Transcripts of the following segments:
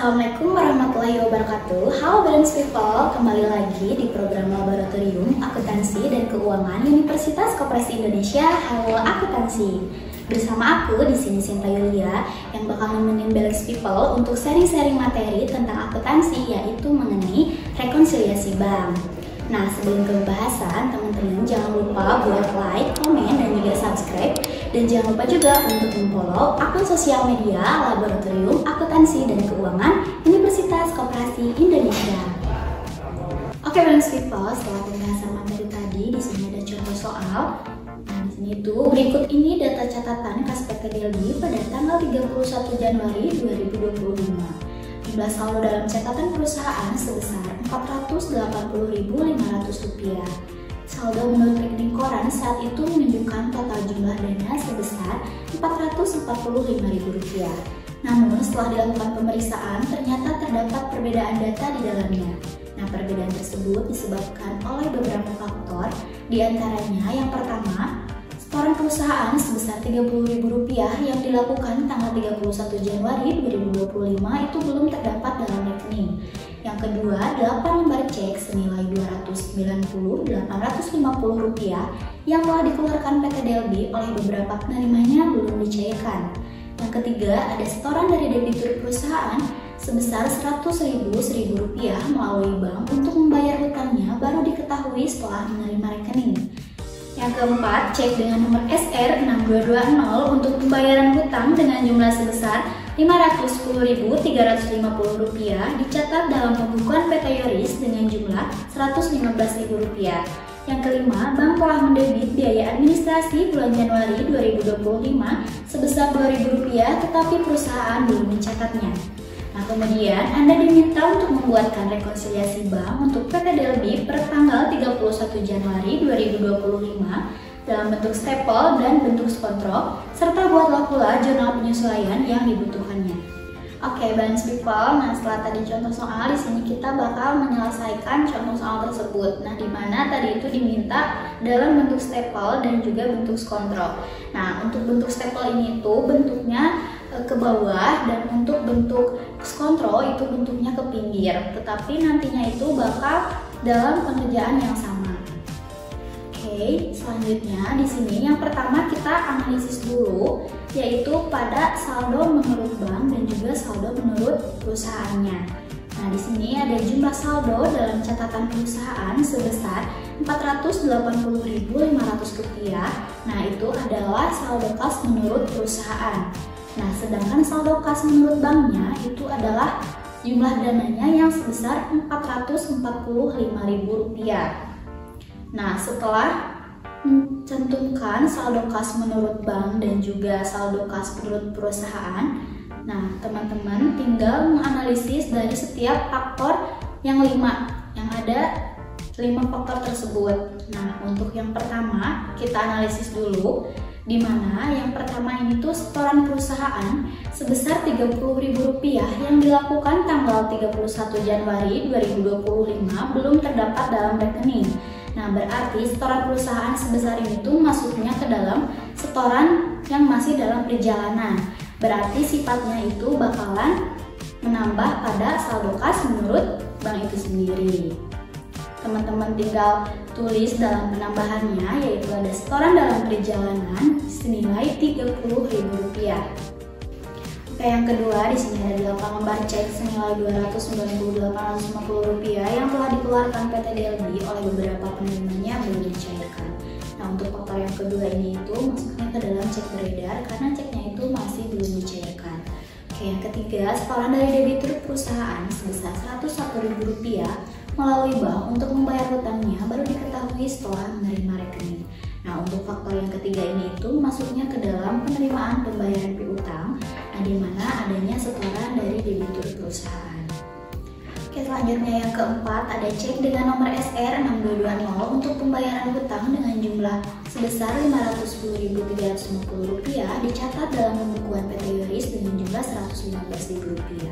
Assalamualaikum warahmatullahi wabarakatuh. Halo Balance People, kembali lagi di program Laboratorium Akuntansi dan Keuangan Universitas Koperasi Indonesia. Halo Akuntansi. Bersama aku di sini Sinta Yulia yang bakal nemenin Balance People untuk sharing-sharing materi tentang akuntansi, yaitu mengenai rekonsiliasi bank. Nah, sebelum ke pembahasan, teman-teman jangan lupa buat like, komen, dan juga subscribe. Dan jangan lupa juga untuk follow akun sosial media Laboratorium Akuntansi dan Keuangan Universitas Koperasi Indonesia. Oke, Balance People, setelah pembahasan materi tadi, di sini ada contoh soal. Nah, di sini tuh berikut ini data catatan kas PTDLB pada tanggal 31 Januari 2025. Jumlah saldo dalam catatan perusahaan sebesar Rp480.500. Saldo menurut rekening koran saat itu menunjukkan total jumlah dana sebesar Rp445.000. Namun setelah dilakukan pemeriksaan ternyata terdapat perbedaan data di dalamnya. Nah, perbedaan tersebut disebabkan oleh beberapa faktor, diantaranya yang pertama, setoran perusahaan sebesar Rp30.000 yang dilakukan tanggal 31 Januari 2025 itu belum terdapat dalam rekening. Yang kedua, 8 lembar cek senilai Rp290.850 yang telah dikeluarkan PTDLB oleh beberapa penerimanya belum dicairkan. Yang ketiga, ada setoran dari debitur perusahaan sebesar Rp100.000 melalui bank untuk membayar hutangnya baru diketahui setelah menerima rekening. Yang keempat, cek dengan nomor SR 6220 untuk pembayaran hutang dengan jumlah sebesar Rp510.350 dicatat dalam pembukuan PT Yoris dengan jumlah Rp115.000. Yang kelima, bank telah mendebit biaya administrasi bulan Januari 2025 sebesar Rp2.000 tetapi perusahaan belum mencatatnya. Nah, kemudian Anda diminta untuk membuatkan rekonsiliasi bank untuk PTDLB per tanggal 31 Januari 2025 dalam bentuk stapel dan bentuk skontrol, serta buatlah pula jurnal penyesuaian yang dibutuhkannya. Oke, Balance People, nah setelah tadi contoh soal, di sini kita bakal menyelesaikan contoh soal tersebut. Nah, di mana tadi itu diminta dalam bentuk stapel dan juga bentuk skontrol. Nah, untuk bentuk stapel ini itu bentuknya ke bawah dan untuk bentuk skontrol itu bentuknya ke pinggir, tetapi nantinya itu bakal dalam pengerjaan yang sama. Oke, selanjutnya di sini yang pertama kita analisis dulu, yaitu pada saldo menurut bank dan juga saldo menurut perusahaannya. Nah, di sini ada jumlah saldo dalam catatan perusahaan sebesar Rp480.500. Nah, itu adalah saldo kas menurut perusahaan. Nah, sedangkan saldo kas menurut banknya itu adalah jumlah dananya yang sebesar Rp445.000. Nah, setelah mencantumkan saldo kas menurut bank dan juga saldo kas menurut perusahaan, nah teman-teman tinggal menganalisis dari setiap faktor yang 5, yang ada 5 faktor tersebut. Nah, untuk yang pertama kita analisis dulu, di mana yang pertama ini tuh setoran perusahaan sebesar Rp30.000 yang dilakukan tanggal 31 Januari 2025 belum terdapat dalam rekening. Nah, berarti setoran perusahaan sebesar ini tuh masuknya ke dalam setoran yang masih dalam perjalanan. Berarti sifatnya itu bakalan menambah pada saldo kas menurut bank itu sendiri. Teman-teman tinggal tulis dalam penambahannya, yaitu ada setoran dalam perjalanan senilai Rp30.000. Oke, yang kedua di sini ada 8 lembar cek senilai Rp290.850 yang telah dikeluarkan PTDLB oleh beberapa penerimanya belum dicairkan. Nah, untuk faktor yang kedua ini itu masuknya ke dalam cek beredar karena ceknya itu masih belum dicairkan. Oke, yang ketiga, setoran dari debitur perusahaan sebesar Rp101.000 melalui bank untuk membayar hutangnya baru diketahui setelah menerima rekening. Nah, untuk faktor yang ketiga ini itu masuknya ke dalam penerimaan pembayaran piutang, nah di mana adanya setoran dari debitur perusahaan. Oke, selanjutnya yang keempat ada cek dengan nomor SR 6220 untuk pembayaran hutang dengan jumlah sebesar Rp510.350 dicatat dalam pembukuan PT Yoris dengan jumlah Rp115.000.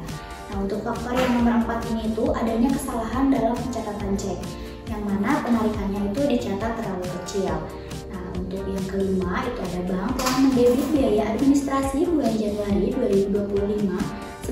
Nah, untuk faktor yang nomor 4 ini itu adanya kesalahan dalam pencatatan cek, yang mana penarikannya itu dicatat terlalu kecil. Nah, untuk yang kelima itu ada bank telah mendebit biaya administrasi bulan Januari 2025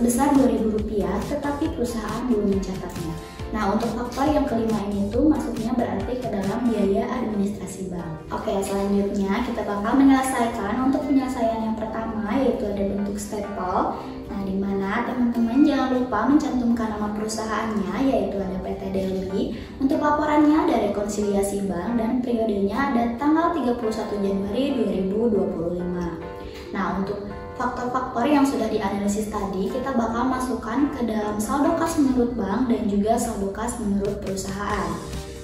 sebesar Rp2.000, tetapi perusahaan belum mencatatnya. Nah, untuk faktor yang kelima ini tuh masuknya berarti ke dalam biaya administrasi bank. Oke, selanjutnya kita bakal menyelesaikan untuk penyelesaian yang pertama, yaitu ada bentuk staple. Nah, di mana teman-teman jangan lupa mencantumkan nama perusahaannya, yaitu ada PT Delhi. Untuk laporannya ada rekonsiliasi bank dan periodenya ada tanggal 31 Januari 2025. Nah, untuk faktor-faktor yang sudah dianalisis tadi, kita bakal masukkan ke dalam saldo kas menurut bank dan juga saldo kas menurut perusahaan.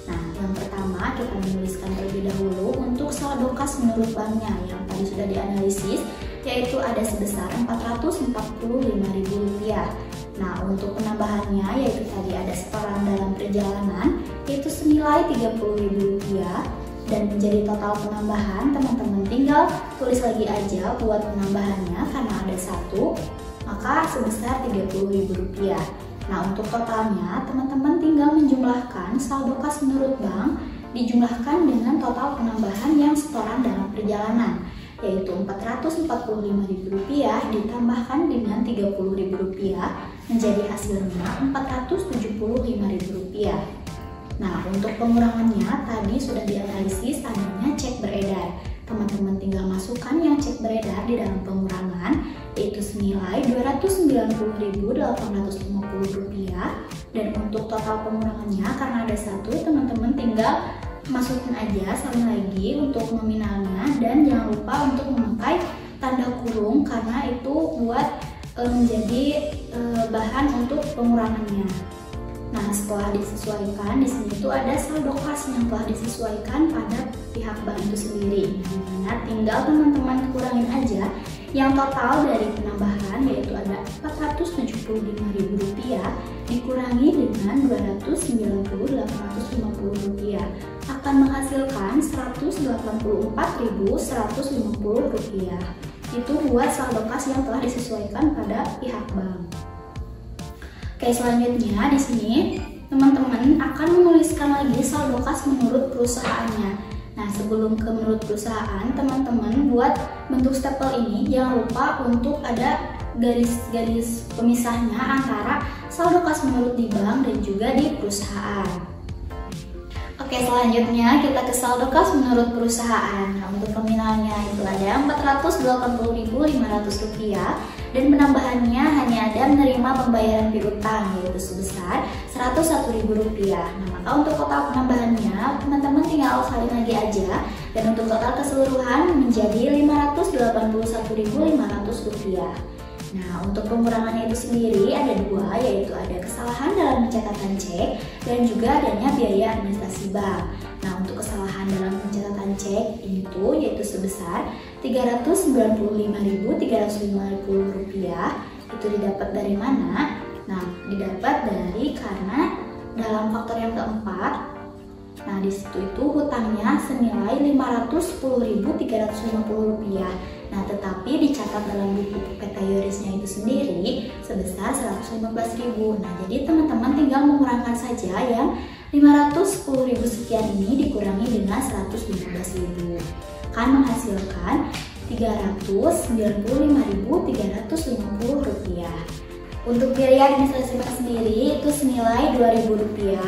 Nah, yang pertama kita menuliskan terlebih dahulu untuk saldo kas menurut banknya yang tadi sudah dianalisis, yaitu ada sebesar Rp445.000. Nah, untuk penambahannya yaitu tadi ada setoran dalam perjalanan, yaitu senilai Rp30.000. Dan menjadi total penambahan, teman-teman tinggal tulis lagi aja buat penambahannya karena ada 1, maka sebesar Rp30.000. Nah, untuk totalnya teman-teman tinggal menjumlahkan saldo kas menurut bank dijumlahkan dengan total penambahan yang setoran dalam perjalanan, yaitu Rp445.000 ditambahkan dengan Rp30.000 menjadi hasilnya Rp475.000. Nah, untuk pengurangannya tadi sudah dianalisis adanya cek beredar. Teman-teman tinggal masukkan yang cek beredar di dalam pengurangan, yaitu senilai Rp209.850. Dan untuk total pengurangannya karena ada 1, teman-teman tinggal masukin aja sama lagi untuk nominalnya, dan jangan lupa untuk memakai tanda kurung karena itu buat menjadi bahan untuk pengurangannya. Nah, setelah disesuaikan, di sini tuh ada saldo kas yang telah disesuaikan pada pihak bank itu sendiri. Di mana tinggal teman-teman kurangin aja yang total dari penambahan, yaitu ada Rp475.000 dikurangi dengan Rp290.850 akan menghasilkan Rp184.150. Itu buat saldo kas yang telah disesuaikan pada pihak bank. Oke, selanjutnya di sini teman-teman akan menuliskan lagi saldo kas menurut perusahaannya. Nah, sebelum ke menurut perusahaan, teman-teman buat bentuk stapel ini jangan lupa untuk ada garis-garis pemisahnya antara saldo kas menurut di bank dan juga di perusahaan. Oke, selanjutnya kita ke saldo kas menurut perusahaan. Nah, untuk nominalnya itu ada Rp480.500 dan penambahannya hanya ada menerima pembayaran piutang, yaitu sebesar Rp101.000. Nah, maka untuk total penambahannya teman-teman tinggal salin lagi aja, dan untuk total keseluruhan menjadi Rp581.500. Nah, untuk pengurangannya itu sendiri ada 2, yaitu ada kesalahan dalam pencatatan cek dan juga adanya biaya administrasi bank. Nah, untuk kesalahan dalam pencatatan cek ini tuh yaitu sebesar Rp395.350. Itu didapat dari mana? Nah, didapat dari karena dalam faktor yang keempat, nah di situ itu hutangnya senilai Rp510.350. Nah, tetapi dicatat dalam buku PT Yorisnya itu sendiri sebesar Rp115.000. Nah, jadi teman-teman tinggal mengurangkan saja yang Rp510.000 sekian ini dikurangi dengan Rp115.000. Akan menghasilkan Rp395.350. Untuk biaya administrasi bank sendiri itu senilai Rp2.000.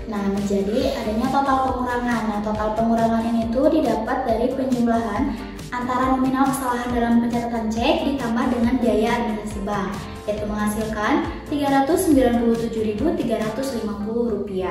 Nah, menjadi adanya total pengurangan. Nah, total pengurangan ini tuh didapat dari penjumlahan antara nominal kesalahan dalam pencatatan cek ditambah dengan biaya administrasi bank, yaitu menghasilkan Rp397.350.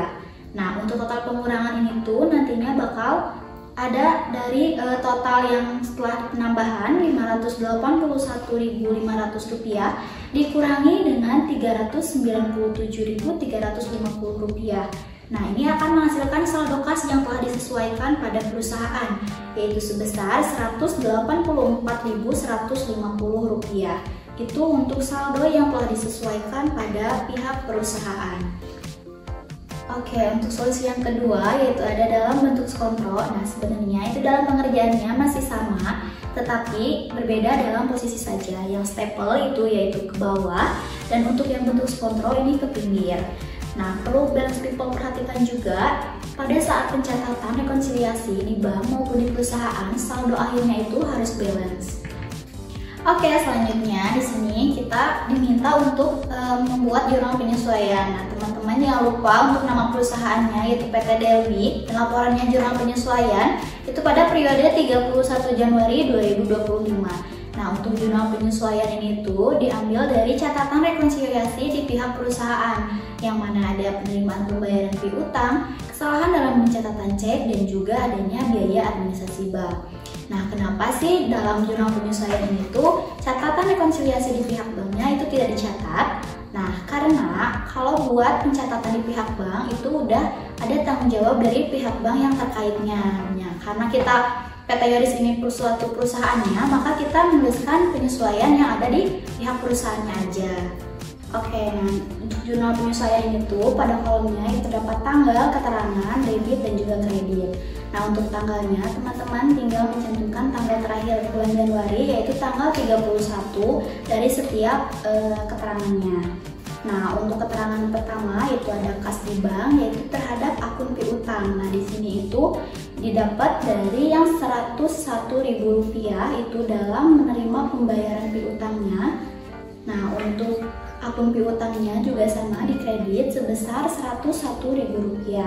Nah, untuk total pengurangan ini tuh nantinya bakal ada dari total yang setelah penambahan Rp581.500 dikurangi dengan Rp397.350. Nah, ini akan menghasilkan saldo kas yang telah disesuaikan pada perusahaan, yaitu sebesar Rp184.150. Itu untuk saldo yang telah disesuaikan pada pihak perusahaan. Oke, untuk solusi yang kedua yaitu ada dalam bentuk kontrol. Nah, sebenarnya itu dalam pengerjaannya masih sama, tetapi berbeda dalam posisi saja. Yang staple itu yaitu ke bawah, dan untuk yang bentuk kontrol ini ke pinggir. Nah, perlu balance people perhatikan juga pada saat pencatatan rekonsiliasi di bank maupun di perusahaan, saldo akhirnya itu harus balance. Oke, selanjutnya di sini kita diminta untuk membuat jurnal penyesuaian. Nah, teman-teman jangan lupa untuk nama perusahaannya yaitu PT Delwi, dan laporannya jurnal penyesuaian itu pada periode 31 Januari 2025. Nah, untuk jurnal penyesuaian ini tuh diambil dari catatan rekonsiliasi di pihak perusahaan, yang mana ada penerimaan pembayaran piutang, kesalahan dalam pencatatan cek, dan juga adanya biaya administrasi bank. Nah, kenapa sih dalam jurnal penyesuaian ini tuh catatan rekonsiliasi di pihak banknya itu tidak dicatat? Nah, karena kalau buat pencatatan di pihak bank itu udah ada tanggung jawab dari pihak bank yang terkaitnya. Nah, karena kita PT Yoris ini suatu perusahaannya, maka kita menuliskan penyesuaian yang ada di pihak perusahaannya aja. Oke, nah untuk jurnal penyesuaian itu pada kolomnya itu terdapat tanggal, keterangan, debit, dan juga kredit. Nah, untuk tanggalnya teman-teman tinggal mencantumkan tanggal terakhir bulan Januari, yaitu tanggal 31 dari setiap keterangannya. Nah, untuk keterangan pertama itu ada kas di bank, yaitu terhadap akun piutang. Nah, di sini itu didapat dari yang Rp101.000 itu dalam menerima pembayaran piutangnya. Nah, untuk akun piutangnya juga sama dikredit sebesar Rp101.000.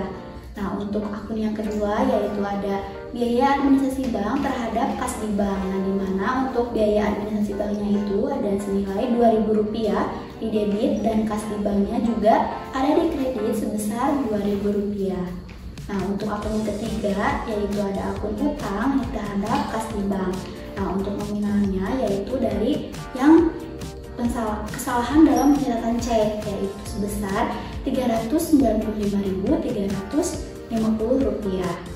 Nah, untuk akun yang kedua yaitu ada biaya administrasi bank terhadap kas di bank. Nah, di mana untuk biaya administrasi banknya itu ada senilai Rp2.000 di debit, dan kas di banknya juga ada di kredit sebesar Rp2.000. Nah, untuk akun yang ketiga yaitu ada akun utang terhadap kas di bank. Nah, untuk nominalnya yaitu dari yang kesalahan dalam pencatatan cek, yaitu sebesar Rp395.350.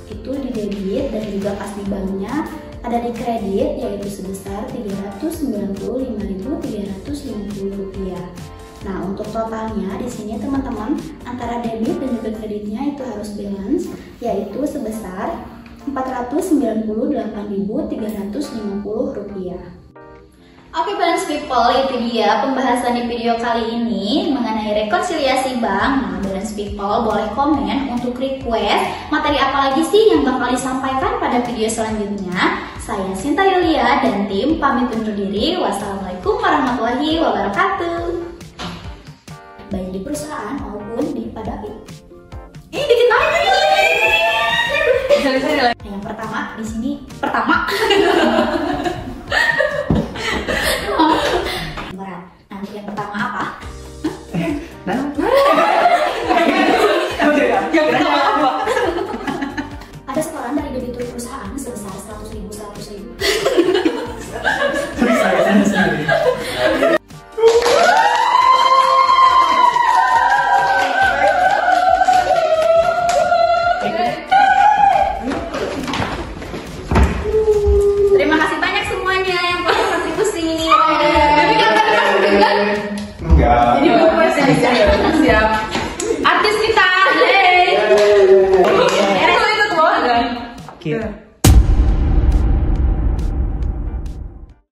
Itu di debit, dan juga kas di banknya ada di kredit yaitu sebesar Rp395.350. Nah, untuk totalnya di sini teman-teman antara debit dan juga kreditnya itu harus balance, yaitu sebesar Rp498.350. Oke, balance people, itu dia pembahasan di video kali ini mengenai rekonsiliasi bank. Nah, balance people boleh komen untuk request materi apa lagi sih yang bakal disampaikan pada video selanjutnya. Saya Sinta Yulia dan tim pamit undur diri. Wassalamualaikum warahmatullahi wabarakatuh. Baik di perusahaan maupun di pada dikit lagi. Yang pertama di sini pertama. Nanti yang pertama apa? Ada setoran dari debitur perusahaan sebesar